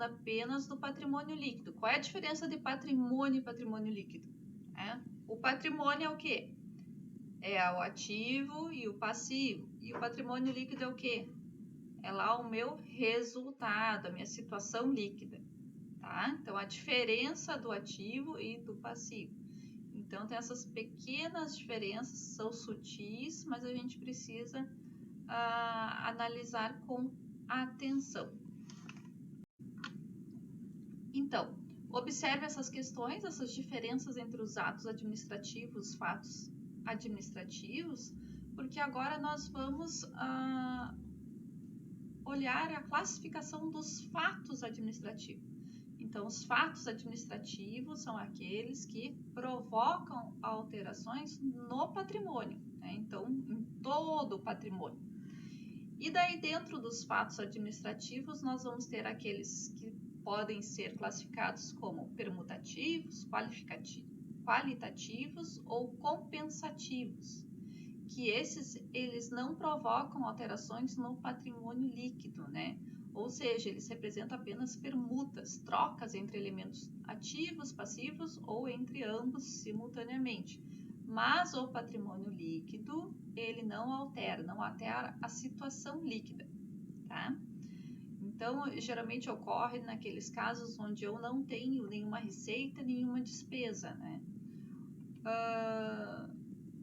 apenas do patrimônio líquido. Qual é a diferença de patrimônio e patrimônio líquido? O patrimônio é o quê? É o ativo e o passivo. E o patrimônio líquido é o quê? É lá o meu resultado, a minha situação líquida. Tá? Então, a diferença do ativo e do passivo. Então, tem essas pequenas diferenças, são sutis, mas a gente precisa analisar com atenção. Então, observe essas questões, essas diferenças entre os atos administrativos e os fatos administrativos, porque agora nós vamos olhar a classificação dos fatos administrativos. Então, os fatos administrativos são aqueles que provocam alterações no patrimônio, né? Então, em todo o patrimônio. E daí, dentro dos fatos administrativos, nós vamos ter aqueles que podem ser classificados como permutativos, qualitativos ou compensativos, que eles não provocam alterações no patrimônio líquido, né? Ou seja, eles representam apenas permutas, trocas entre elementos ativos, passivos ou entre ambos simultaneamente. Mas o patrimônio líquido, ele não altera a situação líquida, tá? Então, geralmente ocorre naqueles casos onde eu não tenho nenhuma receita, nenhuma despesa, né?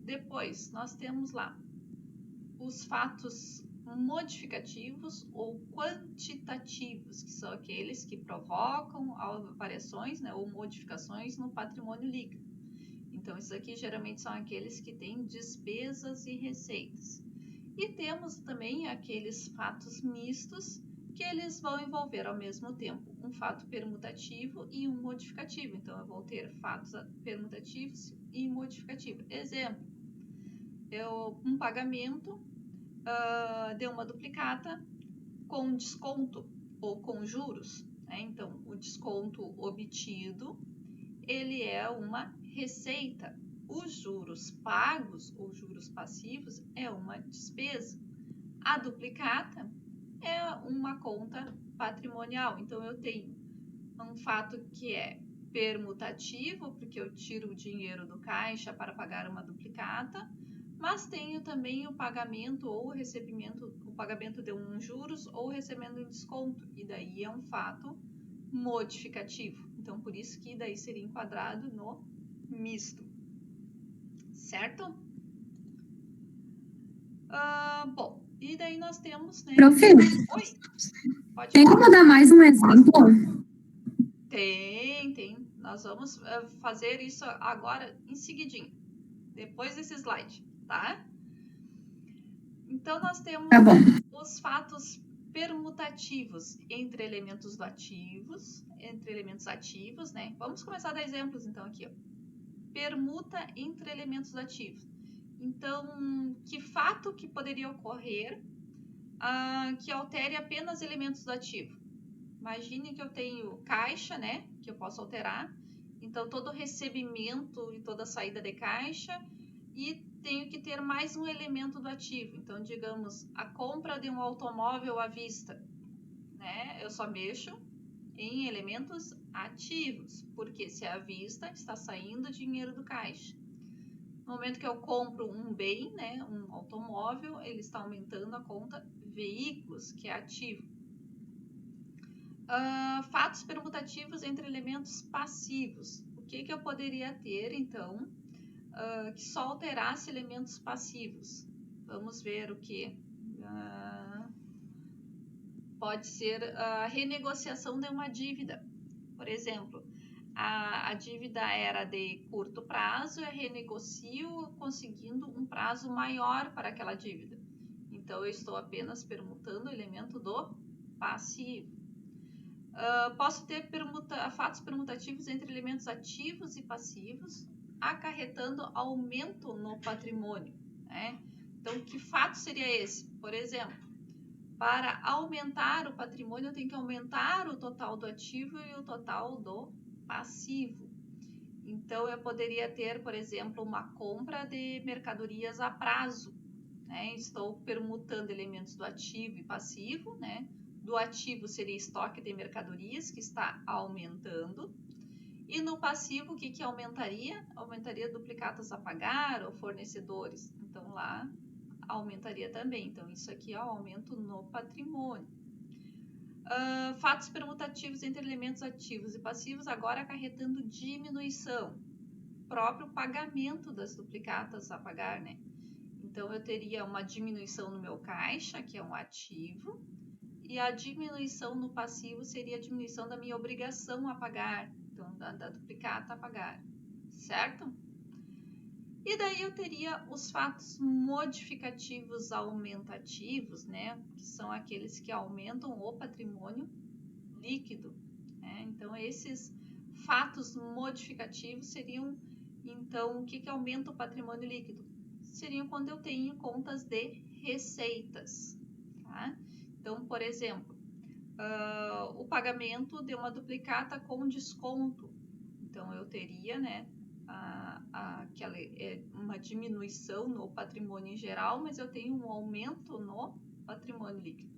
Depois, nós temos lá os fatos modificativos ou quantitativos, que são aqueles que provocam variações, né, ou modificações no patrimônio líquido. Então, esses aqui geralmente são aqueles que têm despesas e receitas. E temos também aqueles fatos mistos, que eles vão envolver ao mesmo tempo um fato permutativo e um modificativo. Então, eu vou ter fatos permutativos e modificativos. Exemplo, um pagamento de uma duplicata com desconto ou com juros, né? Então, o desconto obtido, ele é uma receita. Os juros pagos ou juros passivos é uma despesa. A duplicata é uma conta patrimonial. Então, eu tenho um fato que é permutativo, porque eu tiro o dinheiro do caixa para pagar uma duplicata, mas tenho também o pagamento ou o pagamento de um juros ou recebendo um desconto, e daí é um fato modificativo. Então, por isso que daí seria enquadrado no misto, certo? Bom, e daí nós temos, né? Prof, Oi, pode tem falar. como dar mais um exemplo? Tem. Nós vamos fazer isso agora em seguidinho, depois desse slide, tá? Então, nós temos os fatos permutativos entre elementos ativos, né? Vamos começar a dar exemplos, então, aqui, ó. Permuta entre elementos ativos. Então, que fato que poderia ocorrer que altere apenas elementos do ativo? Imagine que eu tenho caixa, né? Que eu posso alterar. Então, todo recebimento e toda saída de caixa. E tenho que ter mais um elemento do ativo. Então, digamos, a compra de um automóvel à vista, né? Eu só mexo em elementos ativos, porque se é à vista, está saindo dinheiro do caixa. No momento que eu compro um bem, né, um automóvel, ele está aumentando a conta veículos, que é ativo. Fatos permutativos entre elementos passivos. O que eu poderia ter, então, que só alterasse elementos passivos? Vamos ver o que? Pode ser a renegociação de uma dívida. Por exemplo, a dívida era de curto prazo, eu renegocio conseguindo um prazo maior para aquela dívida. Então, eu estou apenas permutando o elemento do passivo. Posso ter fatos permutativos entre elementos ativos e passivos, acarretando aumento no patrimônio, né? Então, que fato seria esse? Por exemplo, para aumentar o patrimônio, eu tenho que aumentar o total do ativo e o total do passivo. Então, eu poderia ter, por exemplo, uma compra de mercadorias a prazo, né? Estou permutando elementos do ativo e passivo, né? do ativo seria estoque de mercadorias, que está aumentando. E no passivo, o que aumentaria? Aumentaria duplicatas a pagar ou fornecedores. Então, lá aumentaria também. Então, isso aqui é o aumento no patrimônio. Fatos permutativos entre elementos ativos e passivos, agora acarretando diminuição. Próprio pagamento das duplicatas a pagar, né? Então, eu teria uma diminuição no meu caixa, que é um ativo, e a diminuição no passivo seria a diminuição da minha obrigação a pagar, então, da duplicata a pagar, certo? E daí eu teria os fatos modificativos aumentativos, né? Que são aqueles que aumentam o patrimônio líquido, né? Então, esses fatos modificativos seriam, então, o que aumenta o patrimônio líquido? Seriam quando eu tenho contas de receitas, tá? Então, por exemplo, o pagamento de uma duplicata com desconto. Então, eu teria, né, uma diminuição no patrimônio em geral, mas eu tenho um aumento no patrimônio líquido.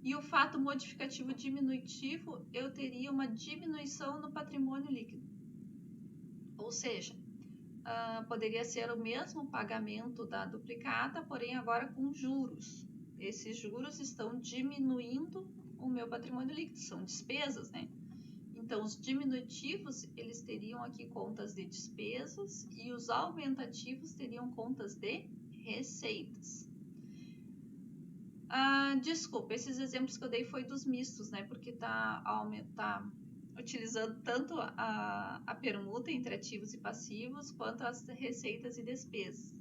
E o fato modificativo diminutivo, eu teria uma diminuição no patrimônio líquido. Ou seja, poderia ser o mesmo pagamento da duplicata, porém agora com juros. Esses juros estão diminuindo o meu patrimônio líquido, são despesas, né? Então, os diminutivos, eles teriam aqui contas de despesas e os aumentativos teriam contas de receitas. Desculpa, esses exemplos que eu dei foi dos mistos, né? Porque tá utilizando tanto a permuta entre ativos e passivos, quanto as receitas e despesas.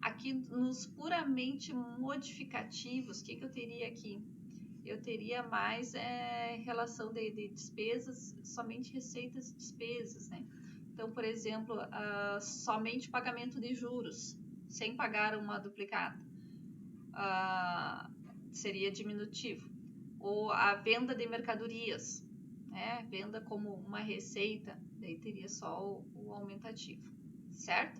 Aqui nos puramente modificativos, o que eu teria aqui? Eu teria mais relação de despesas, somente receitas e despesas, né? Então, por exemplo, somente pagamento de juros, sem pagar uma duplicata, seria diminutivo. Ou a venda de mercadorias, né? Venda como uma receita, daí teria só o aumentativo, certo?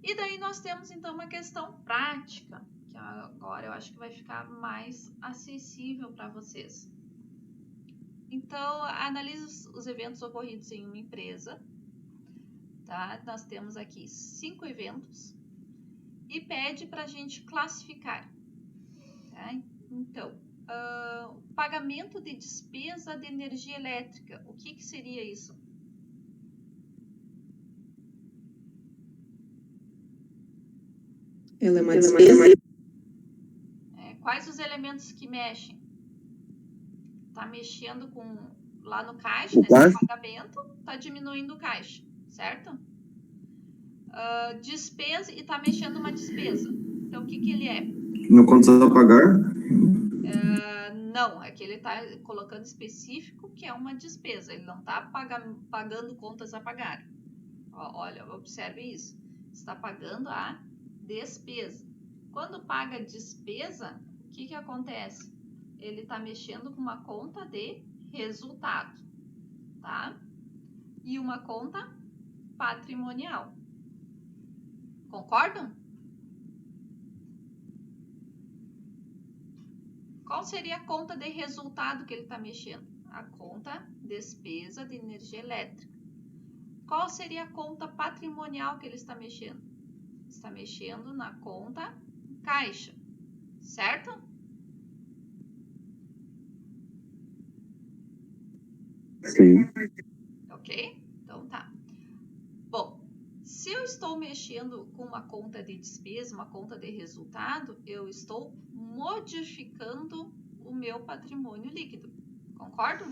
E daí nós temos então uma questão prática, que agora eu acho que vai ficar mais acessível para vocês. Então, analise os eventos ocorridos em uma empresa, tá? Nós temos aqui 5 eventos e pede para a gente classificar, tá? Então, pagamento de despesa de energia elétrica, o que seria isso? Ela é uma despesa. Quais os elementos que mexem? Tá mexendo lá no caixa, nesse pagamento, tá diminuindo o caixa, certo? Despesa e tá mexendo uma despesa. Então, o que ele é? No contas a pagar? Não, é que ele tá colocando específico que é uma despesa. Ele não tá pagando contas a pagar. Olha, observe isso. Está pagando a despesa. Quando paga despesa, o que acontece? Ele está mexendo com uma conta de resultado, tá? E uma conta patrimonial. Concordam? Qual seria a conta de resultado que ele está mexendo? A conta despesa de energia elétrica. Qual seria a conta patrimonial que ele está mexendo? Está mexendo na conta caixa, certo? Sim. Ok? Então tá. Bom, se eu estou mexendo com uma conta de despesa, uma conta de resultado, eu estou modificando o meu patrimônio líquido. Concordam?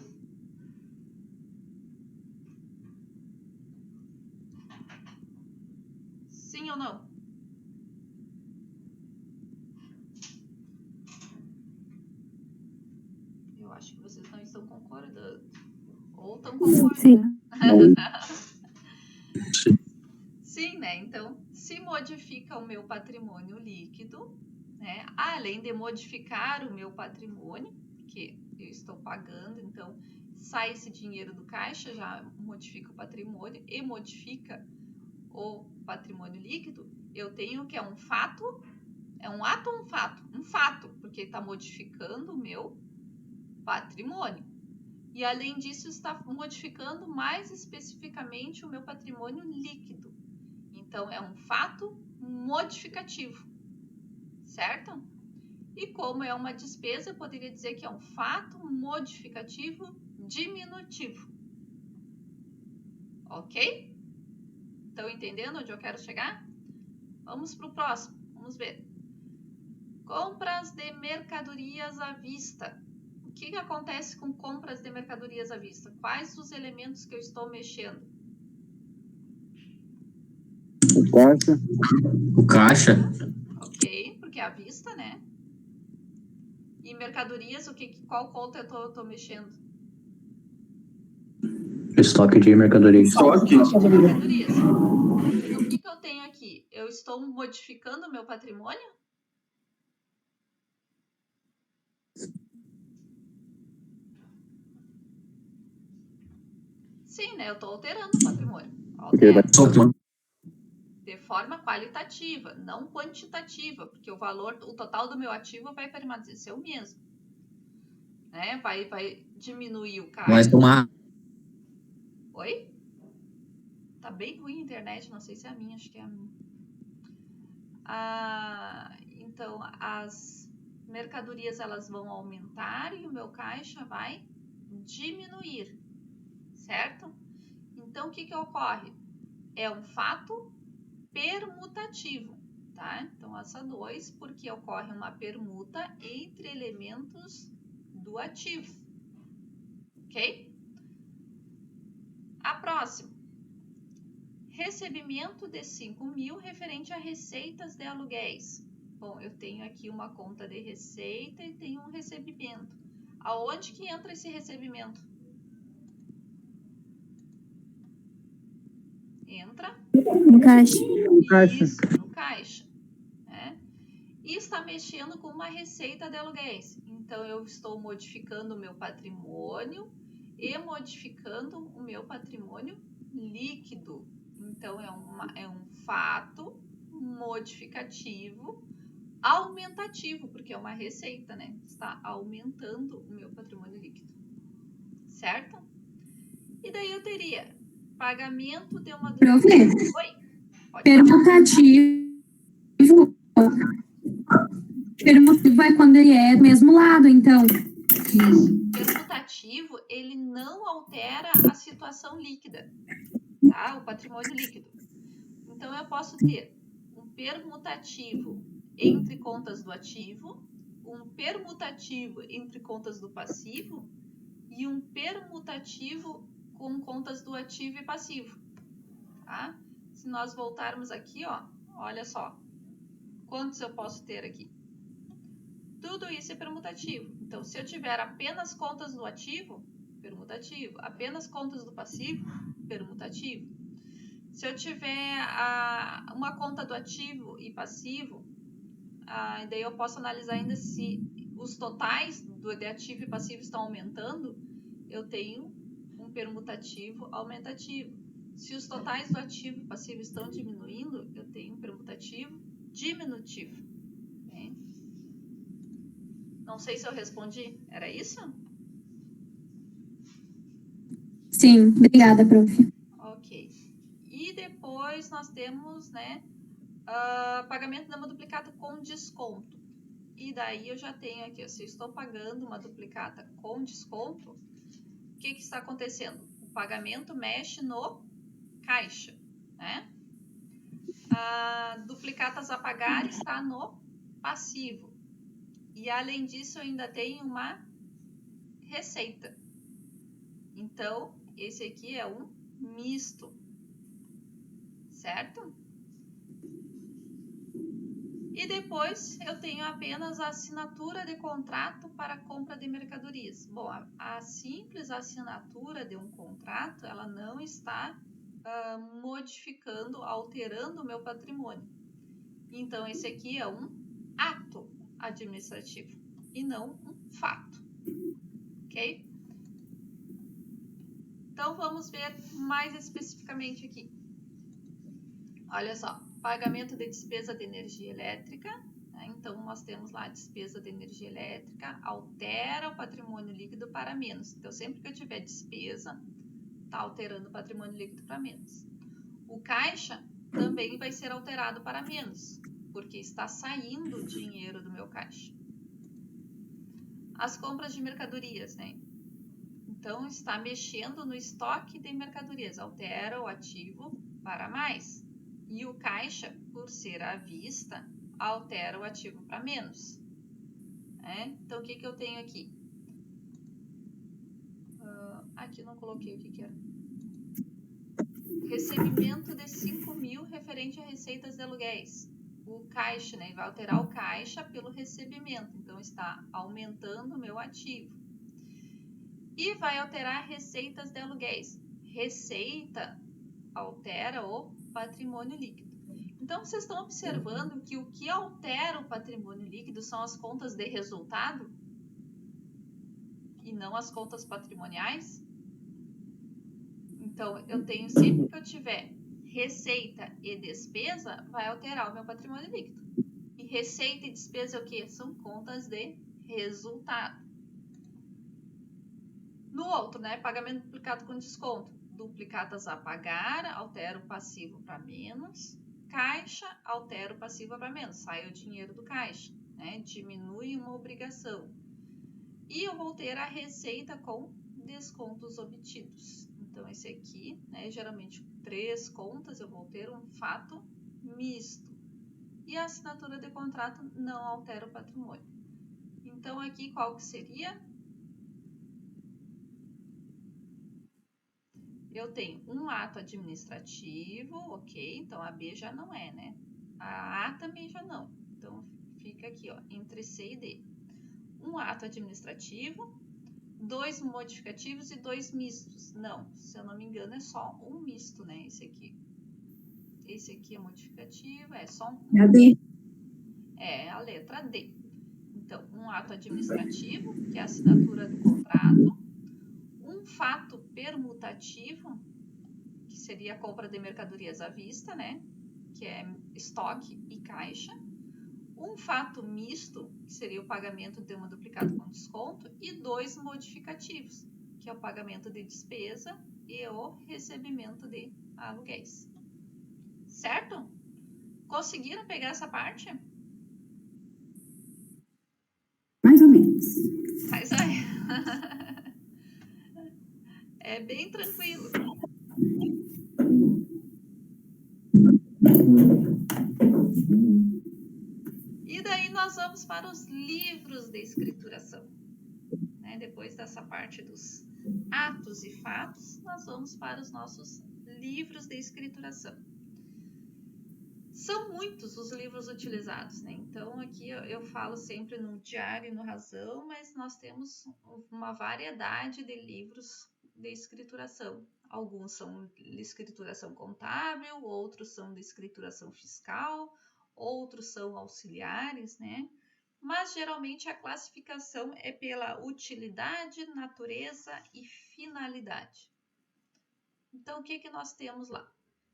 Sim ou não? Eu acho que vocês não estão concordando. Ou estão concordando. Sim. Sim, né? Então, se modifica o meu patrimônio líquido, né? Além de modificar o meu patrimônio, que eu estou pagando, então sai esse dinheiro do caixa, já modifica o patrimônio e modifica o patrimônio líquido, eu tenho que é um fato É um ato ou um fato? Um fato, porque está modificando o meu patrimônio. E além disso, está modificando mais especificamente o meu patrimônio líquido. Então, é um fato modificativo, certo? E como é uma despesa, eu poderia dizer que é um fato modificativo diminutivo. Ok? Estão entendendo onde eu quero chegar? Vamos para o próximo. Vamos ver. Compras de mercadorias à vista. O que acontece com compras de mercadorias à vista? Quais os elementos que eu estou mexendo? O caixa. O caixa. Ok, porque é à vista, né? E mercadorias, qual conta eu tô mexendo? Estoque de mercadorias. Estoque. Mercadorias. Então, o que eu tenho aqui? Eu estou modificando o meu patrimônio? Sim, né? Eu estou alterando o patrimônio. Altero. De forma qualitativa, não quantitativa, porque o total do meu ativo vai permanecer o mesmo. Né? Vai diminuir o caixa. Mas uma... Oi? Tá bem ruim a internet, não sei se é a minha, acho que é a minha. Então, as mercadorias elas vão aumentar e o meu caixa vai diminuir, certo? Então, o que ocorre? É um fato permutativo, tá? Então, essa 2, porque ocorre uma permuta entre elementos do ativo, ok? A próxima. Recebimento de 5.000 referente a receitas de aluguéis. Bom, eu tenho aqui uma conta de receita e tenho um recebimento. Aonde que entra esse recebimento? Entra No caixa. Isso, no caixa. Né? E está mexendo com uma receita de aluguéis. Então, eu estou modificando o meu patrimônio e modificando o meu patrimônio líquido. Então, é um fato modificativo aumentativo, porque é uma receita, né? Está aumentando o meu patrimônio líquido. Certo? E daí eu teria pagamento de uma Profe, permutativo. Permutativo é quando ele é do mesmo lado, então. Isso. Permutativo, ele não altera a situação líquida, tá? O patrimônio líquido. Então, eu posso ter um permutativo entre contas do ativo, um permutativo entre contas do passivo e um permutativo com contas do ativo e passivo, tá? Se nós voltarmos aqui, ó, olha só, quantos eu posso ter aqui? Tudo isso é permutativo. Então, se eu tiver apenas contas do ativo, permutativo. Apenas contas do passivo, permutativo. Se eu tiver uma conta do ativo e passivo, daí eu posso analisar ainda se os totais de ativo e passivo estão aumentando, eu tenho um permutativo aumentativo. Se os totais do ativo e passivo estão diminuindo, eu tenho um permutativo diminutivo. Né? Não sei se eu respondi. Era isso? Sim, obrigada, prof. Ok. E depois nós temos, né, pagamento de uma duplicata com desconto. E daí eu já tenho aqui, se eu estou pagando uma duplicata com desconto, o que está acontecendo? O pagamento mexe no caixa, né? Duplicatas a pagar está no passivo. E além disso, eu ainda tenho uma receita. Então, esse aqui é um misto, certo? E depois eu tenho apenas a assinatura de contrato para compra de mercadorias. Bom, a simples assinatura de um contrato, ela não está modificando, alterando o meu patrimônio. Então, esse aqui é um ato administrativo e não um fato. Ok? Então, vamos ver mais especificamente aqui. Olha só, pagamento de despesa de energia elétrica, né? Então, nós temos lá a despesa de energia elétrica, altera o patrimônio líquido para menos. Então, sempre que eu tiver despesa, está alterando o patrimônio líquido para menos. O caixa também vai ser alterado para menos, porque está saindo dinheiro do meu caixa. As compras de mercadorias, né? Então, está mexendo no estoque de mercadorias, altera o ativo para mais. E o caixa, por ser à vista, altera o ativo para menos. Então, o que eu tenho aqui? Aqui não coloquei o que era. Recebimento de 5.000 referente a receitas de aluguéis. O caixa, né? Vai alterar o caixa pelo recebimento. Então, está aumentando o meu ativo. E vai alterar receitas de aluguéis. Receita altera o patrimônio líquido. Então, vocês estão observando que o que altera o patrimônio líquido são as contas de resultado e não as contas patrimoniais? Então, eu tenho, sempre que eu tiver receita e despesa, vai alterar o meu patrimônio líquido. E receita e despesa é o quê? São contas de resultado. No outro, né? Pagamento duplicado com desconto. Duplicatas a pagar, altera o passivo para menos. Caixa, altera o passivo para menos. Sai o dinheiro do caixa, né? Diminui uma obrigação. E eu vou ter a receita com descontos obtidos. Então, esse aqui, né? Geralmente, 3 contas, eu vou ter um fato misto. E a assinatura de contrato não altera o patrimônio. Então, aqui, qual que seria? Eu tenho um ato administrativo, ok? Então, a B já não é, né? A A também já não. Então, fica aqui, ó, entre C e D. Um ato administrativo, 2 modificativos e 2 mistos. Não, se eu não me engano, é só um misto, né? Esse aqui. Esse aqui é modificativo, é só um. É a D. É a letra D. Então, um ato administrativo, que é a assinatura do contrato. Um fato permutativo, que seria a compra de mercadorias à vista, né? Que é estoque e caixa. Um fato misto, que seria o pagamento de uma duplicata com desconto. E 2 modificativos, que é o pagamento de despesa e o recebimento de aluguéis. Certo? Conseguiram pegar essa parte? Mais ou menos. Mas aí... é bem tranquilo. E daí nós vamos para os livros de escrituração. Né? Depois dessa parte dos atos e fatos, nós vamos para os nossos livros de escrituração. São muitos os livros utilizados, né? Então, aqui eu falo sempre no diário e no razão, mas nós temos uma variedade de livros de escrituração. Alguns são de escrituração contábil, outros são de escrituração fiscal, outros são auxiliares, né? Mas, geralmente, a classificação é pela utilidade, natureza e finalidade. Então, o que nós temos lá?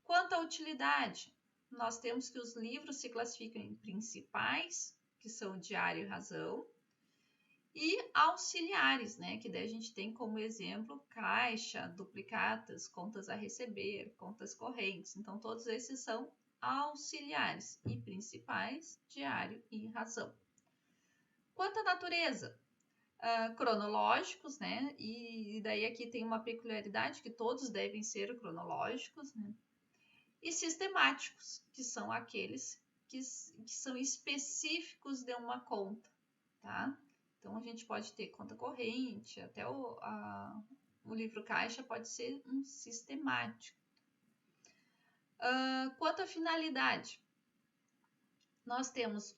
Quanto à utilidade, nós temos que os livros se classificam em principais, que são diário e razão, e auxiliares, né? Que daí a gente tem como exemplo caixa, duplicatas, contas a receber, contas correntes. Então, todos esses são auxiliares e principais, diário e razão. Quanto à natureza, cronológicos, né? E daí aqui tem uma peculiaridade que todos devem ser cronológicos, né? E sistemáticos, que são aqueles que são específicos de uma conta, tá? Então, a gente pode ter conta corrente, até o livro caixa pode ser um sistemático. Quanto à finalidade, nós temos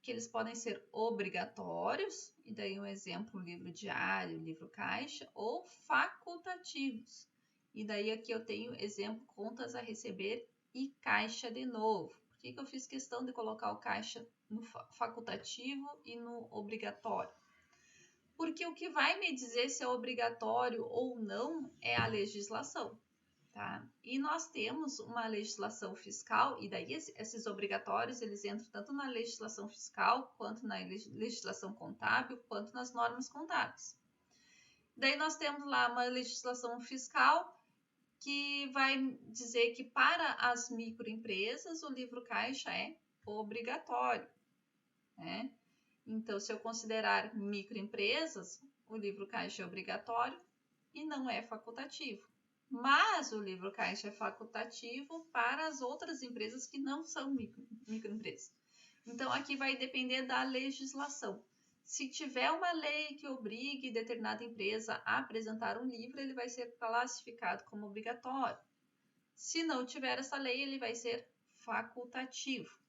que eles podem ser obrigatórios, e daí um exemplo, livro diário, livro caixa, ou facultativos. E daí aqui eu tenho exemplo, contas a receber e caixa de novo. Por que eu fiz questão de colocar o caixa no facultativo e no obrigatório? Porque o que vai me dizer se é obrigatório ou não é a legislação. Tá? E nós temos uma legislação fiscal, e daí esses obrigatórios, eles entram tanto na legislação fiscal, quanto na legislação contábil, quanto nas normas contábeis. Daí nós temos lá uma legislação fiscal que vai dizer que para as microempresas o livro caixa é obrigatório, né? Então, se eu considerar microempresas, o livro caixa é obrigatório e não é facultativo. Mas o livro caixa é facultativo para as outras empresas que não são microempresas. Então, aqui vai depender da legislação. Se tiver uma lei que obrigue determinada empresa a apresentar um livro, ele vai ser classificado como obrigatório. Se não tiver essa lei, ele vai ser facultativo.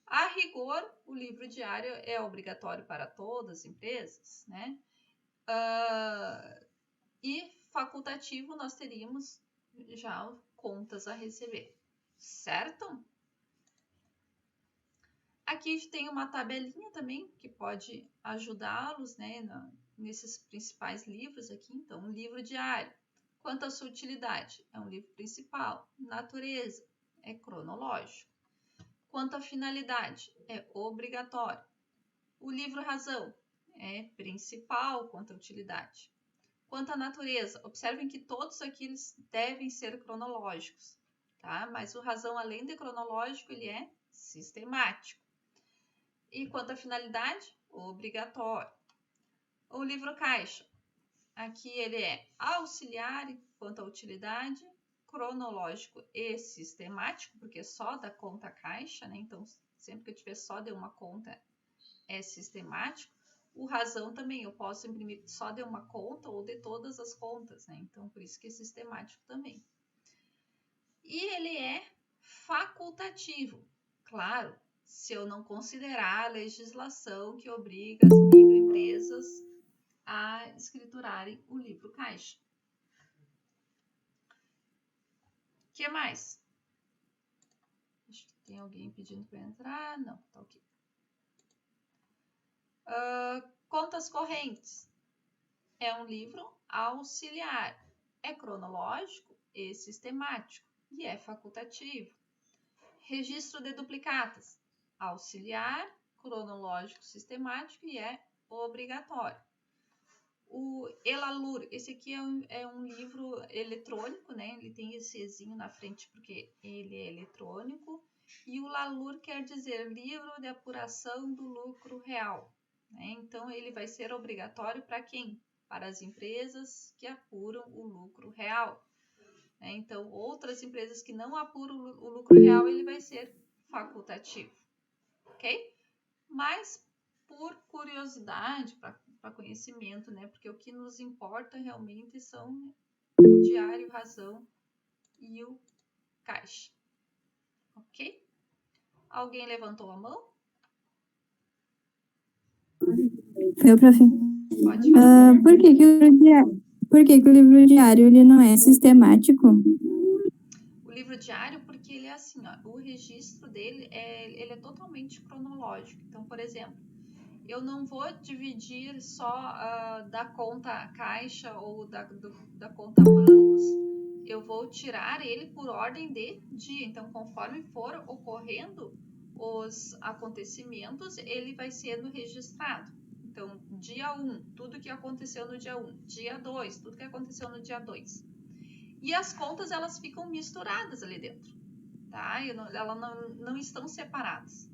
A rigor, o livro diário é obrigatório para todas as empresas, né? E facultativo nós teríamos já contas a receber, certo? Aqui tem uma tabelinha também que pode ajudá-los, né, nesses principais livros aqui. Então, um livro diário. Quanto à sua utilidade? É um livro principal. Natureza? É cronológico. Quanto à finalidade? É obrigatório. O livro razão? É principal quanto à utilidade. Quanto à natureza? Observem que todos aqui devem ser cronológicos, tá? Mas o razão, além de cronológico, ele é sistemático. E quanto à finalidade? Obrigatório. O livro caixa, aqui ele é auxiliar quanto à utilidade, cronológico e sistemático, porque só da conta caixa, né? Então, sempre que eu tiver só de uma conta, é sistemático. O razão também, eu posso imprimir só de uma conta ou de todas as contas, né? Então, por isso que é sistemático também. E ele é facultativo, claro, se eu não considerar a legislação que obriga as microempresas a escriturarem o livro caixa. O que mais? Acho que tem alguém pedindo para entrar. Não, tá ok. Contas correntes. É um livro auxiliar. É cronológico e sistemático e é facultativo. Registro de duplicatas. Auxiliar, cronológico, sistemático e é obrigatório. O Elalur, esse aqui é um livro eletrônico, né? Ele tem esse ezinho na frente porque ele é eletrônico. E o Lalur quer dizer livro de apuração do lucro real, né? Então, ele vai ser obrigatório para quem? Para as empresas que apuram o lucro real. Né? Então, outras empresas que não apuram o lucro real, ele vai ser facultativo, ok? Mas, por curiosidade, para conhecimento, né? Porque o que nos importa realmente são o diário, razão e o caixa, ok? Alguém levantou a mão? Eu, prof. Pode falar. Por que que o livro diário ele não é sistemático? O livro diário, porque ele é assim, ó, o registro dele ele é totalmente cronológico. Então, por exemplo, eu não vou dividir só da conta caixa ou da conta bancos. Eu vou tirar ele por ordem de dia. Então, conforme for ocorrendo os acontecimentos, ele vai sendo registrado. Então, dia 1, tudo que aconteceu no dia 1. Dia 2, tudo que aconteceu no dia 2. E as contas, elas ficam misturadas ali dentro, tá? Elas não estão separadas.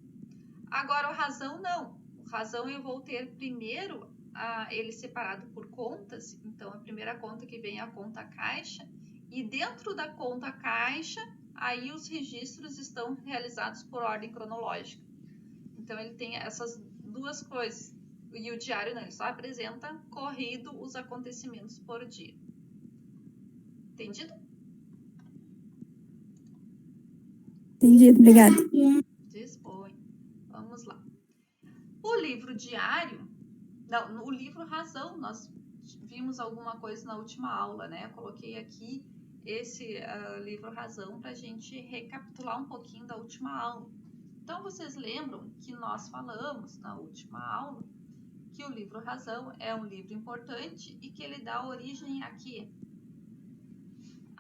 Agora, o razão, não. O razão, eu vou ter primeiro ele separado por contas. Então, a primeira conta que vem é a conta caixa. E dentro da conta caixa, aí os registros estão realizados por ordem cronológica. Então, ele tem essas duas coisas. E o diário, não, ele só apresenta corrido os acontecimentos por dia. Entendido? Entendido, obrigada. Dispõe. Vamos lá. O livro diário, não, o livro razão, nós vimos alguma coisa na última aula, né? Eu coloquei aqui esse livro razão para a gente recapitular um pouquinho da última aula. Então, vocês lembram que nós falamos na última aula que o livro razão é um livro importante e que ele dá origem aqui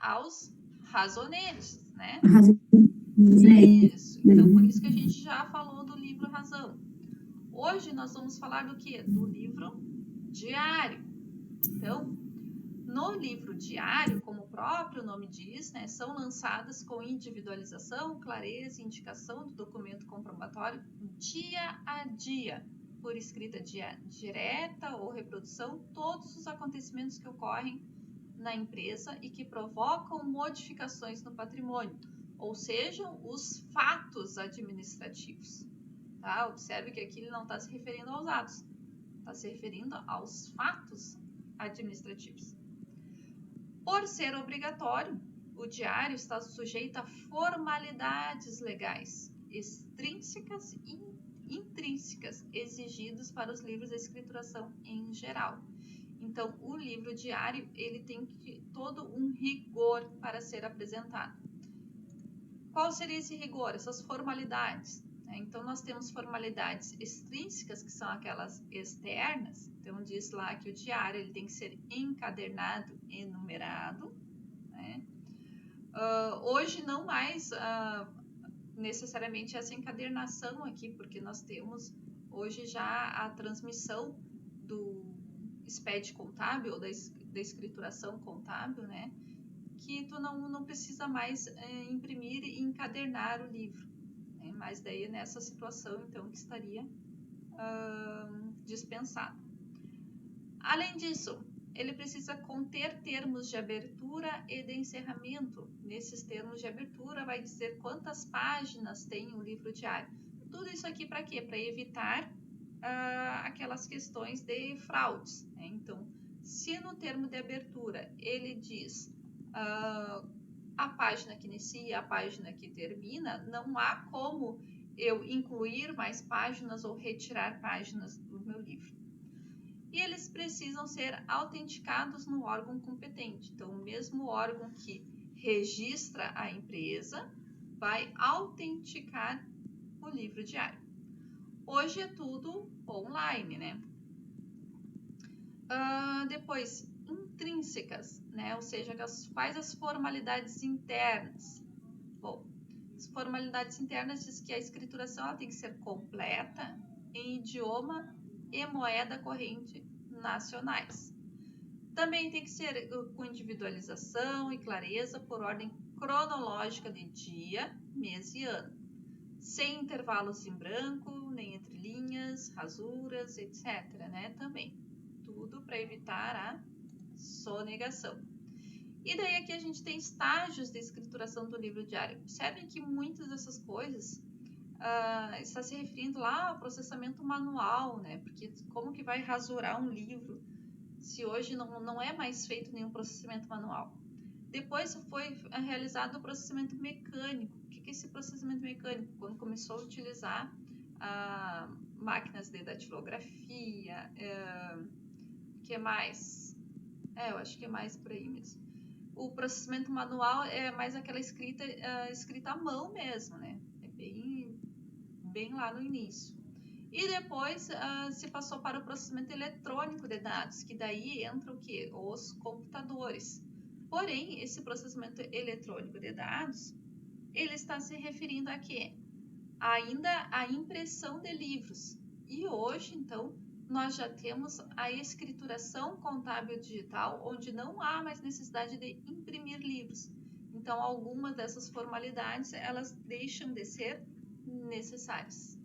aos razonetes, né? É. Isso. Então, por isso que a gente já falou do livro Razão. Hoje nós vamos falar do quê? Do livro diário. Então, no livro diário, como o próprio nome diz, né, são lançadas com individualização, clareza e indicação do documento comprobatório dia a dia, por escrita direta ou reprodução, todos os acontecimentos que ocorrem na empresa e que provocam modificações no patrimônio, ou sejam, os fatos administrativos. Tá? Observe que aqui ele não está se referindo aos atos, está se referindo aos fatos administrativos. Por ser obrigatório, o diário está sujeito a formalidades legais, extrínsecas e intrínsecas, exigidas para os livros de escrituração em geral. Então, o livro diário ele tem todo um rigor para ser apresentado. Qual seria esse rigor? Essas formalidades. Então, nós temos formalidades extrínsecas, que são aquelas externas. Então, diz lá que o diário ele tem que ser encadernado e numerado. Né? Hoje, não mais necessariamente essa encadernação aqui, porque nós temos hoje já a transmissão do SPED contábil, ou da escrituração contábil, né? Que tu não precisa mais imprimir e encadernar o livro. Mas daí nessa situação, então, que estaria dispensado. Além disso, ele precisa conter termos de abertura e de encerramento. Nesses termos de abertura vai dizer quantas páginas tem o livro diário. Tudo isso aqui para quê? Para evitar aquelas questões de fraudes. Né? Então, se no termo de abertura ele diz a página que inicia, a página que termina, não há como eu incluir mais páginas ou retirar páginas do meu livro. E eles precisam ser autenticados no órgão competente. Então, o mesmo órgão que registra a empresa vai autenticar o livro diário. Hoje é tudo online, né? Depois, intrínsecas, né? Ou seja, quais as formalidades internas? Bom, as formalidades internas diz que a escrituração ela tem que ser completa em idioma e moeda corrente nacionais. Também tem que ser com individualização e clareza por ordem cronológica de dia, mês e ano, sem intervalos em branco, nem entre linhas, rasuras, etc. Né? Também. Tudo para evitar a sonegação. E daí aqui a gente tem estágios de escrituração do livro diário. Observem que muitas dessas coisas está se referindo lá ao processamento manual, né? Porque como que vai rasurar um livro se hoje não é mais feito nenhum processamento manual? Depois foi realizado o processamento mecânico. O que é esse processamento mecânico? Quando começou a utilizar máquinas de datilografia, que mais? Eu acho que é mais por aí mesmo. O processamento manual é mais aquela escrita à mão mesmo, né? É bem lá no início. E depois se passou para o processamento eletrônico de dados, que daí entra o quê? Os computadores. Porém, esse processamento eletrônico de dados, ele está se referindo a quê? Ainda a impressão de livros. E hoje, então, nós já temos a escrituração contábil digital, onde não há mais necessidade de imprimir livros. Então, algumas dessas formalidades, elas deixam de ser necessárias.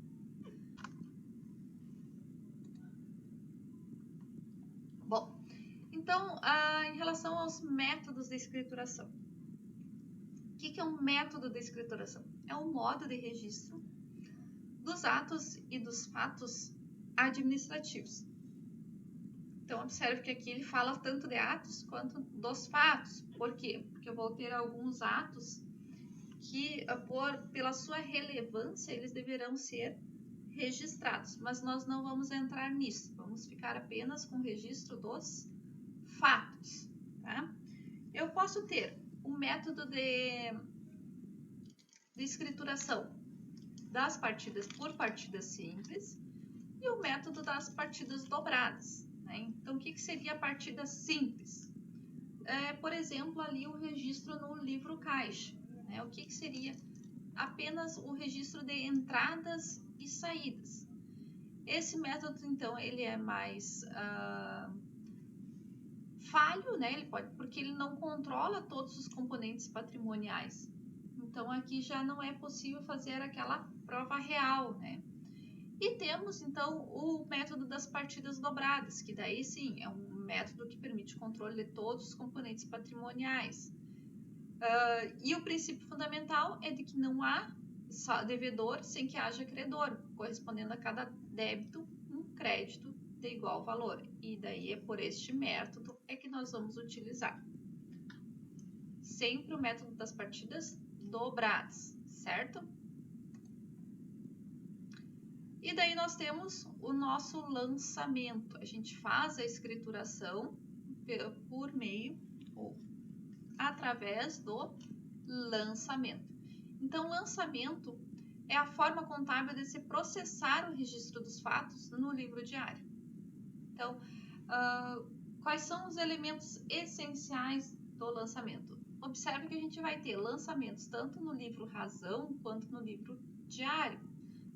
Bom, então, em relação aos métodos de escrituração. O que é um método de escrituração? É um modo de registro dos atos e dos fatos administrativos. Então, observe que aqui ele fala tanto de atos quanto dos fatos. Por quê? Porque eu vou ter alguns atos que, pela sua relevância, eles deverão ser registrados. Mas nós não vamos entrar nisso. Vamos ficar apenas com o registro dos fatos. Tá? Eu posso ter um método de escrituração das partidas por partidas simples e o método das partidas dobradas. Né? Então, o que seria a partida simples? por exemplo, ali o registro no livro caixa, né? O que seria apenas o registro de entradas e saídas. Esse método, então, ele é mais falho, né? Porque ele não controla todos os componentes patrimoniais. Então, aqui já não é possível fazer aquela prova real, né? E temos, então, o método das partidas dobradas, que daí sim é um método que permite o controle de todos os componentes patrimoniais. E o princípio fundamental é de que não há devedor sem que haja credor, correspondendo a cada débito um crédito de igual valor. E daí é por este método que nós vamos utilizar. Sempre o método das partidas dobradas, certo? E daí nós temos o nosso lançamento. A gente faz a escrituração por meio ou através do lançamento. Então, lançamento é a forma contábil de se processar o registro dos fatos no livro diário. Então, quais são os elementos essenciais do lançamento? Observe que a gente vai ter lançamentos tanto no livro razão quanto no livro diário.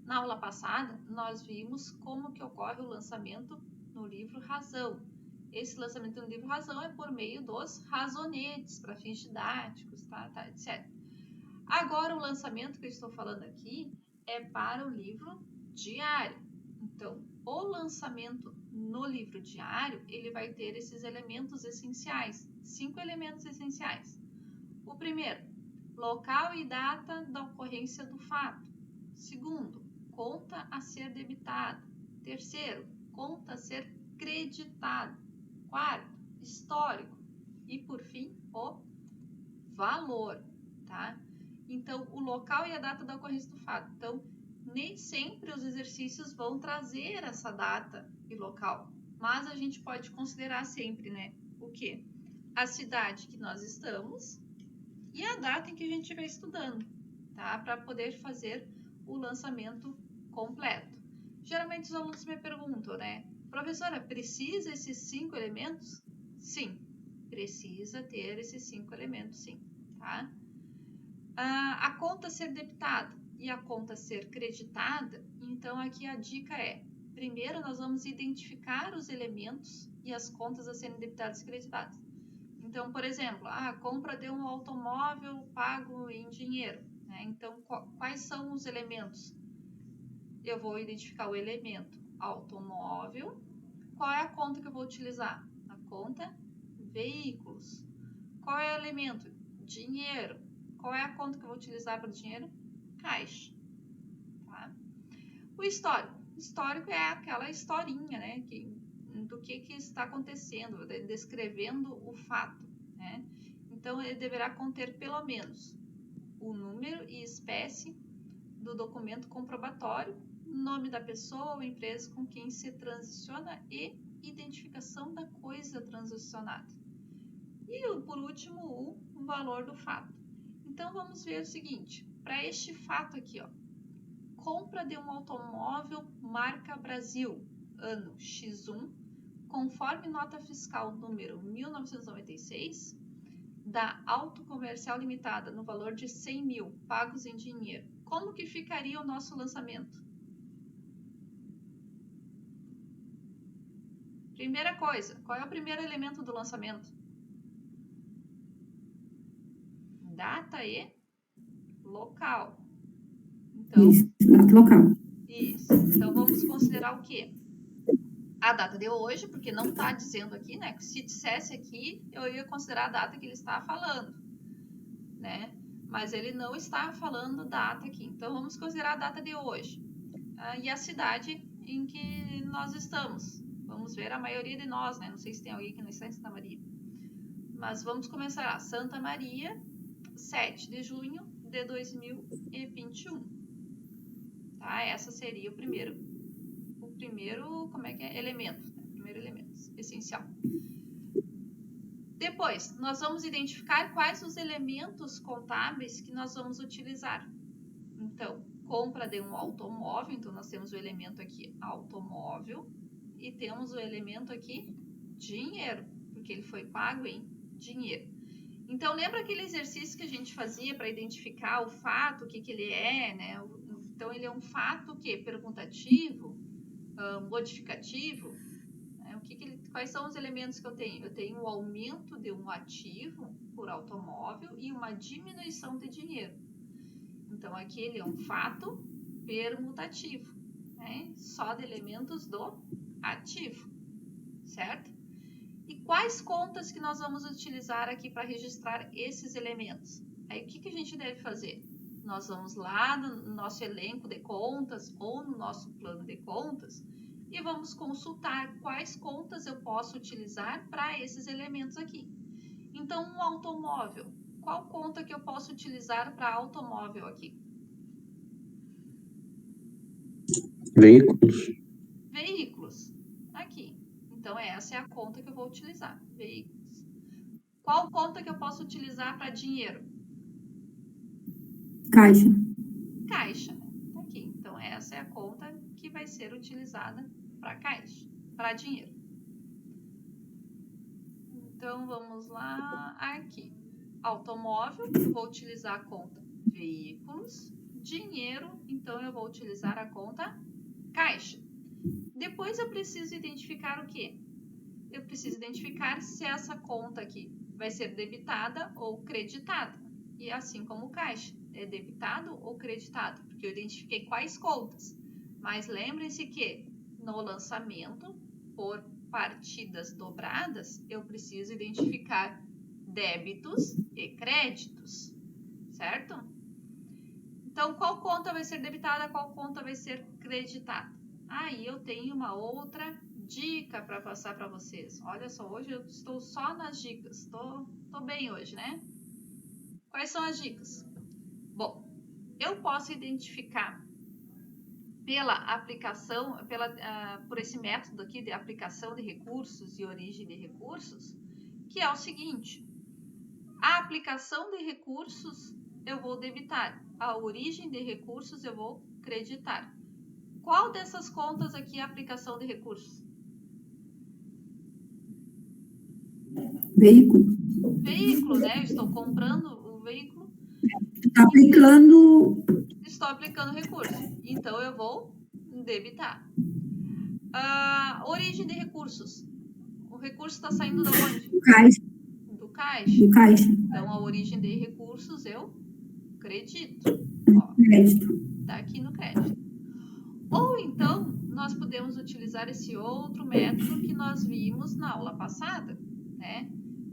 Na aula passada, nós vimos como que ocorre o lançamento no livro razão. Esse lançamento no livro razão é por meio dos razonetes, para fins didáticos, etc. Agora, o lançamento que eu estou falando aqui é para o livro diário. Então, o lançamento no livro diário, ele vai ter esses elementos essenciais, 5 elementos essenciais. O primeiro, local e data da ocorrência do fato. Segundo, conta a ser debitada. Terceiro, conta a ser creditada. Quarto, histórico. E, por fim, o valor, tá? Então, o local e a data da ocorrência do fato. Então, nem sempre os exercícios vão trazer essa data e local, mas a gente pode considerar sempre, né? O quê? A cidade que nós estamos e a data em que a gente estiver estudando, tá? Para poder fazer o lançamento completo. Geralmente os alunos me perguntam, né? Professora, precisa esses 5 elementos? Sim, precisa ter esses 5 elementos, sim, tá? A conta ser debitada e a conta ser creditada, então aqui a dica é, primeiro nós vamos identificar os elementos e as contas a serem debitadas e creditadas. Então, por exemplo, a compra de um automóvel pago em dinheiro, né? Então, quais são os elementos? Eu vou identificar o elemento automóvel. Qual é a conta que eu vou utilizar? A conta veículos. Qual é o elemento? Dinheiro. Qual é a conta que eu vou utilizar para o dinheiro? Caixa. Tá? O histórico. O histórico é aquela historinha, né? Do que está acontecendo, descrevendo o fato, né? Então, ele deverá conter pelo menos o número e espécie do documento comprobatório, nome da pessoa ou empresa com quem se transiciona e identificação da coisa transacionada. E, por último, o valor do fato. Então, vamos ver o seguinte, para este fato aqui, ó, compra de um automóvel marca Brasil, ano X1, conforme nota fiscal número 1996, da Auto Comercial Limitada, no valor de 100 mil, pagos em dinheiro. Como que ficaria o nosso lançamento? Primeira coisa, qual é o primeiro elemento do lançamento? Data e local. Então, Isso, data local. isso. Então, vamos considerar o quê? A data de hoje, porque não está dizendo aqui, né? Se dissesse aqui, eu ia considerar a data que ele está falando, né? Mas ele não está falando data aqui. Então, vamos considerar a data de hoje. E a cidade em que nós estamos. Vamos ver a maioria de nós, né? Não sei se tem alguém que não está em Santa Maria. Mas vamos começar lá. Santa Maria, 7 de junho de 2021. Tá? Essa seria o primeiro elemento, né? Primeiro elemento essencial. Depois, nós vamos identificar quais os elementos contábeis que nós vamos utilizar. Então, compra de um automóvel, então nós temos o elemento aqui automóvel e temos o elemento aqui dinheiro, porque ele foi pago em dinheiro. Então, lembra aquele exercício que a gente fazia para identificar o fato, o que ele é, né? Então, ele é um fato que perguntativo, modificativo. Né? Quais são os elementos que eu tenho? Eu tenho o aumento de um ativo por automóvel e uma diminuição de dinheiro. Então, aqui ele é um fato permutativo, né? Só de elementos do ativo, certo? E quais contas que nós vamos utilizar aqui para registrar esses elementos? Aí, o que a gente deve fazer? Nós vamos lá no nosso elenco de contas ou no nosso plano de contas e vamos consultar quais contas eu posso utilizar para esses elementos aqui. Então, um automóvel. Qual conta que eu posso utilizar para automóvel aqui? Veículos. Veículos. Aqui. Então, essa é a conta que eu vou utilizar. Veículos. Qual conta que eu posso utilizar para dinheiro? Caixa. Caixa. Tá aqui. Então, essa é a conta que vai ser utilizada para caixa, para dinheiro. Então, vamos lá. Aqui. Automóvel, eu vou utilizar a conta veículos. Dinheiro, então, eu vou utilizar a conta caixa. Depois, eu preciso identificar o quê? Eu preciso identificar se essa conta aqui vai ser debitada ou creditada. E assim como caixa, é debitado ou creditado, porque eu identifiquei quais contas. Mas lembrem-se que no lançamento, por partidas dobradas, eu preciso identificar débitos e créditos, certo? Então, qual conta vai ser debitada, qual conta vai ser creditada? Aí eu tenho uma outra dica para passar para vocês. Olha só, hoje eu estou só nas dicas. Tô bem hoje, né? Quais são as dicas? Bom, eu posso identificar pela aplicação, por esse método aqui de aplicação de recursos e origem de recursos, que é o seguinte: a aplicação de recursos eu vou debitar, a origem de recursos eu vou creditar. Qual dessas contas aqui é a aplicação de recursos? Veículo. Veículo, né? Eu estou comprando o veículo. Estou aplicando recurso. Então, eu vou debitar. Origem de recursos. O recurso está saindo de onde? Caixa. Do caixa. Do caixa. Então, a origem de recursos eu credito. Ó, Crédito. tá aqui no crédito. Ou então, nós podemos utilizar esse outro método que nós vimos na aula passada, né?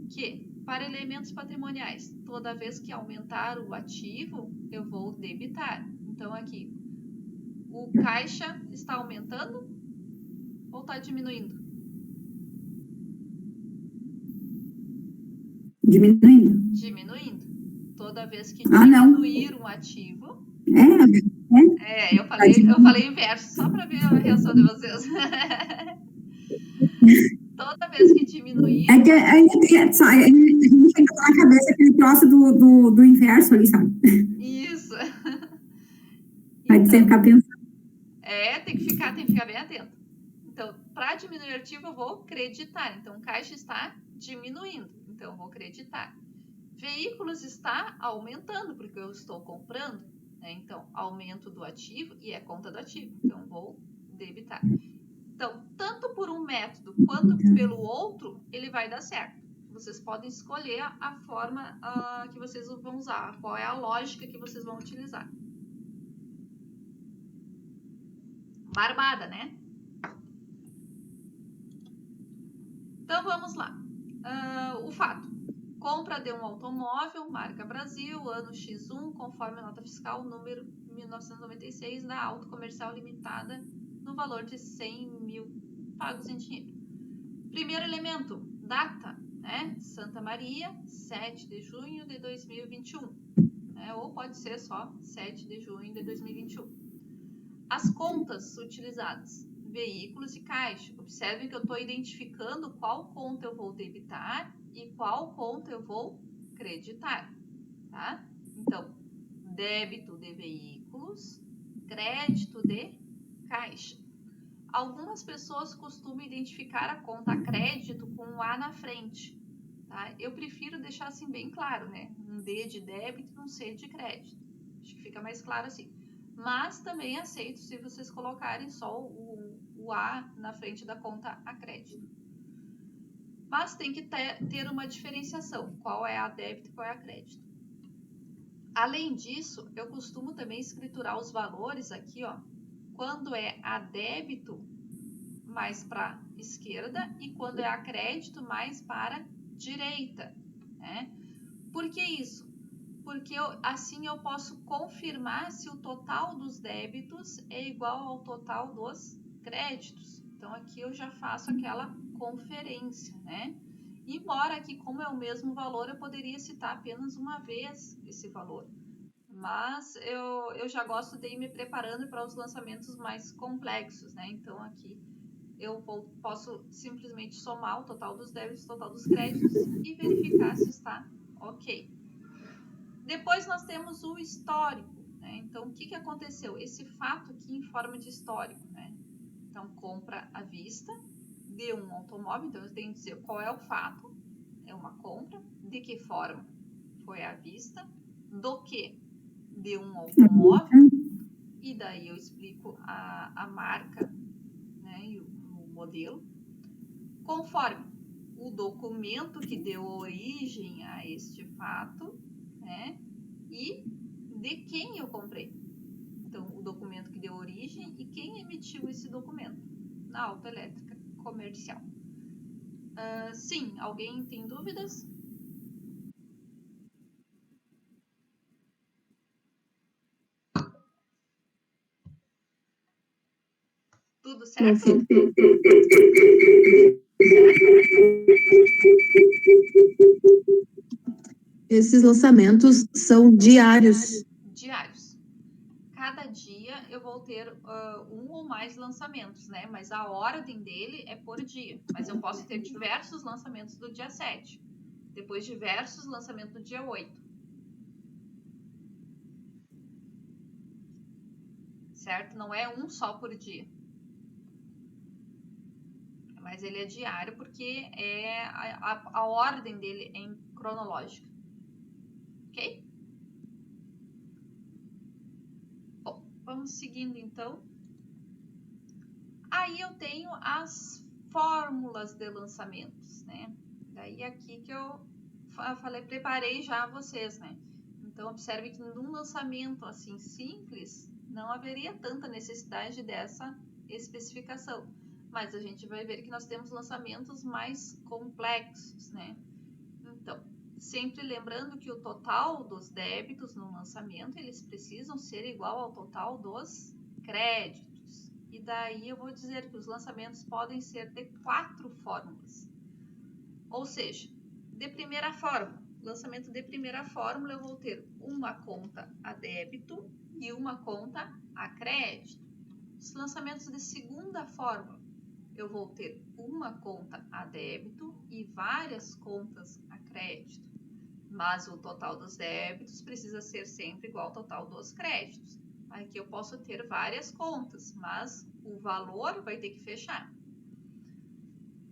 Que, para elementos patrimoniais, toda vez que aumentar o ativo, eu vou debitar. Então, aqui, o caixa está aumentando ou está diminuindo? Diminuindo. Diminuindo. Toda vez que diminuir um ativo... eu falei inverso, só para ver a reação de vocês. Toda vez que diminuir... É que a gente tem na cabeça aquele troço do inverso ali, sabe? Isso. Vai ter que ficar pensando. Tem que ficar bem atento. Então, para diminuir o ativo, eu vou creditar. Então, o caixa está diminuindo. Então, eu vou creditar. Veículos está aumentando, porque eu estou comprando. Né? Então, aumento do ativo e é conta do ativo. Então, vou debitar. Então, tanto por um método quanto pelo outro, ele vai dar certo. Vocês podem escolher a forma que vocês vão usar, qual é a lógica que vocês vão utilizar. Barbada, né? Então, vamos lá. O fato. Compra de um automóvel, marca Brasil, ano X1, conforme a nota fiscal número 1996 da Auto Comercial Limitada, no valor de 100 mil pagos em dinheiro. Primeiro elemento, data, né? Santa Maria, 7 de junho de 2021. Né? Ou pode ser só 7 de junho de 2021. As contas utilizadas, veículos e caixa. Observe que eu estou identificando qual conta eu vou debitar e qual conta eu vou creditar, tá? Então, débito de veículos, crédito de caixa. Algumas pessoas costumam identificar a conta crédito com um A na frente, tá? tá? Eu prefiro deixar assim bem claro, né? Um D de débito e um C de crédito. Acho que fica mais claro assim. Mas também aceito se vocês colocarem só o A na frente da conta a crédito. Mas tem que ter uma diferenciação. Qual é a débito e qual é a crédito. Além disso, eu costumo também escriturar os valores aqui, ó. Quando é a débito, mais para esquerda, e quando é a crédito, mais para direita, né? Por que isso? Porque assim eu posso confirmar se o total dos débitos é igual ao total dos créditos. Então, aqui eu já faço aquela conferência, né? Embora aqui, como é o mesmo valor, eu poderia citar apenas uma vez esse valor. Mas eu já gosto de ir me preparando para os lançamentos mais complexos, né? Então, aqui eu posso simplesmente somar o total dos débitos e o total dos créditos e verificar se está ok. Depois nós temos o histórico, né? Então, o que aconteceu? Esse fato aqui em forma de histórico, né? Então, compra à vista de um automóvel. Então, eu tenho que dizer qual é o fato. É uma compra. De que forma? Foi à vista. Do que? De um automóvel. E daí eu explico a marca, né? E o modelo. Conforme o documento que deu origem a este fato, né? E de quem eu comprei. Então, o documento que deu origem e quem emitiu esse documento na autoelétrica comercial. Sim, alguém tem dúvidas? Tudo certo? Esses lançamentos são diários. Diários. Cada dia eu vou ter um ou mais lançamentos, né? Mas a ordem dele é por dia. Mas eu posso ter diversos lançamentos do dia 7. Depois diversos lançamentos do dia 8. Certo? Não é um só por dia. Mas ele é diário porque a ordem dele é cronológica. Ok? Bom, vamos seguindo então. Aí eu tenho as fórmulas de lançamentos, né? Daí aqui que eu preparei já vocês, né? Então observe que num lançamento assim simples, não haveria tanta necessidade dessa especificação. Mas a gente vai ver que nós temos lançamentos mais complexos, né? Então, sempre lembrando que o total dos débitos no lançamento, eles precisam ser igual ao total dos créditos. E daí eu vou dizer que os lançamentos podem ser de 4 fórmulas. Ou seja, de primeira fórmula, lançamento de primeira fórmula, eu vou ter uma conta a débito e uma conta a crédito. Os lançamentos de segunda fórmula, eu vou ter uma conta a débito e várias contas a crédito. Mas o total dos débitos precisa ser sempre igual ao total dos créditos. Aqui eu posso ter várias contas, mas o valor vai ter que fechar.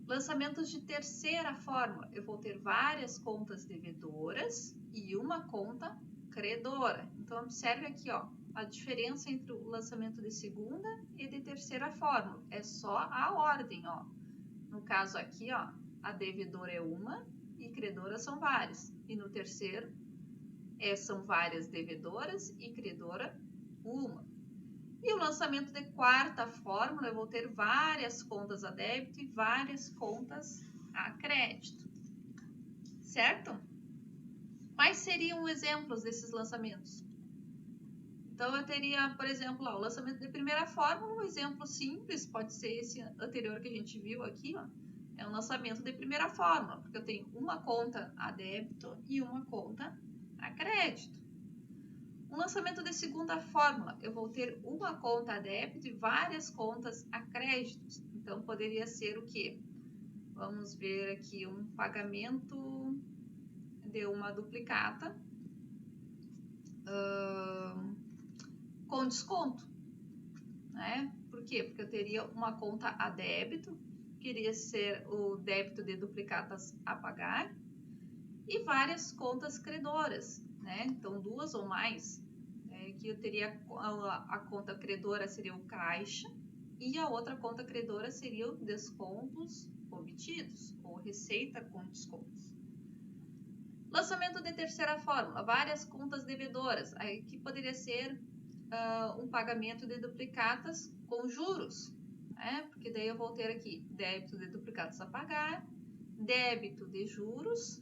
Lançamentos de terceira fórmula, eu vou ter várias contas devedoras e uma conta credora. Então, observe aqui, ó, a diferença entre o lançamento de segunda e de terceira fórmula. É só a ordem, ó. No caso aqui, ó, a devedora é uma e credora são várias. E no terceiro, são várias devedoras e credora uma. E o lançamento de quarta fórmula, eu vou ter várias contas a débito e várias contas a crédito. Certo? Quais seriam exemplos desses lançamentos? Então, eu teria, por exemplo, ó, o lançamento de primeira fórmula, um exemplo simples, pode ser esse anterior que a gente viu aqui, ó. É um lançamento de primeira fórmula, porque eu tenho uma conta a débito e uma conta a crédito. Um lançamento de segunda fórmula, eu vou ter uma conta a débito e várias contas a crédito. Então, poderia ser o quê? Vamos ver aqui um pagamento de uma duplicata com desconto, né? Por quê? Porque eu teria uma conta a débito, queria ser o débito de duplicatas a pagar, e várias contas credoras, né? Então, 2 ou mais. Que eu teria a conta credora seria o caixa e a outra conta credora seria os descontos obtidos ou receita com descontos. Lançamento de terceira fórmula, várias contas devedoras. Aqui poderia ser um pagamento de duplicatas com juros, né? Porque daí eu vou ter aqui débito de duplicatas a pagar, débito de juros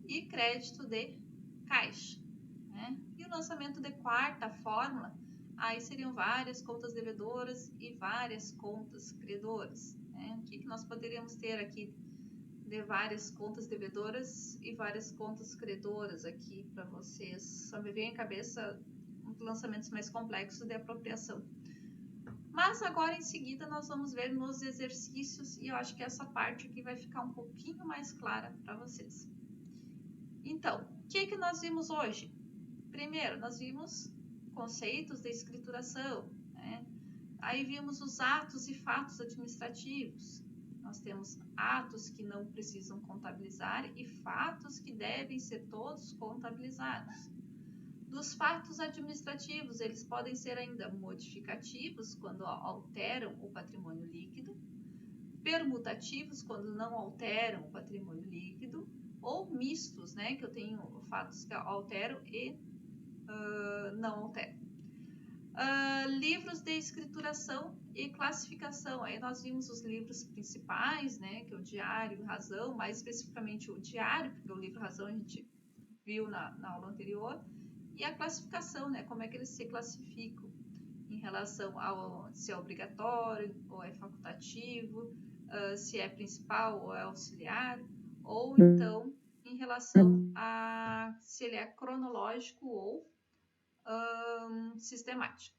e crédito de caixa, né? E o lançamento de quarta fórmula, aí seriam várias contas devedoras e várias contas credoras, né? O que nós poderíamos ter aqui de várias contas devedoras e várias contas credoras aqui para vocês? Só me vem em cabeça lançamentos mais complexos de apropriação. Mas agora em seguida nós vamos ver nos exercícios e eu acho que essa parte aqui vai ficar um pouquinho mais clara para vocês. Então, o que nós vimos hoje? Primeiro, nós vimos conceitos de escrituração, né? Aí vimos os atos e fatos administrativos. Nós temos atos que não precisam contabilizar e fatos que devem ser todos contabilizados. Dos fatos administrativos, eles podem ser ainda modificativos, quando alteram o patrimônio líquido, permutativos, quando não alteram o patrimônio líquido, ou mistos, né, que eu tenho fatos que alteram e não alteram. Livros de escrituração e classificação. Aí nós vimos os livros principais, né, que é o Diário e Razão, mais especificamente o Diário, porque o livro Razão a gente viu na aula anterior, e a classificação, né, como é que eles se classificam em relação ao se é obrigatório ou é facultativo, se é principal ou é auxiliar, ou então em relação a se ele é cronológico ou sistemático.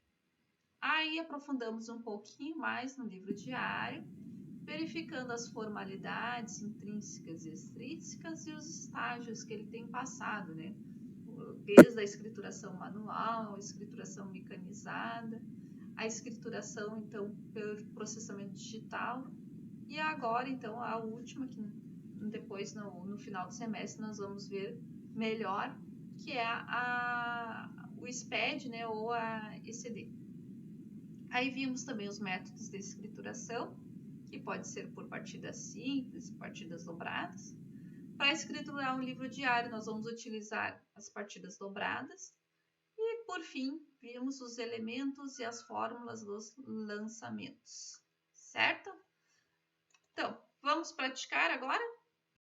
Aí aprofundamos um pouquinho mais no livro diário, verificando as formalidades intrínsecas e extrínsecas e os estágios que ele tem passado, né? Desde a escrituração manual, a escrituração mecanizada, a escrituração, então, pelo processamento digital, e agora, então, a última, que depois, no final do semestre, nós vamos ver melhor, que é o SPED, né, ou a ECD. Aí vimos também os métodos de escrituração, que pode ser por partidas simples, partidas dobradas. Para escriturar um livro diário, nós vamos utilizar as partidas dobradas. E, por fim, vimos os elementos e as fórmulas dos lançamentos. Certo? Então, vamos praticar agora?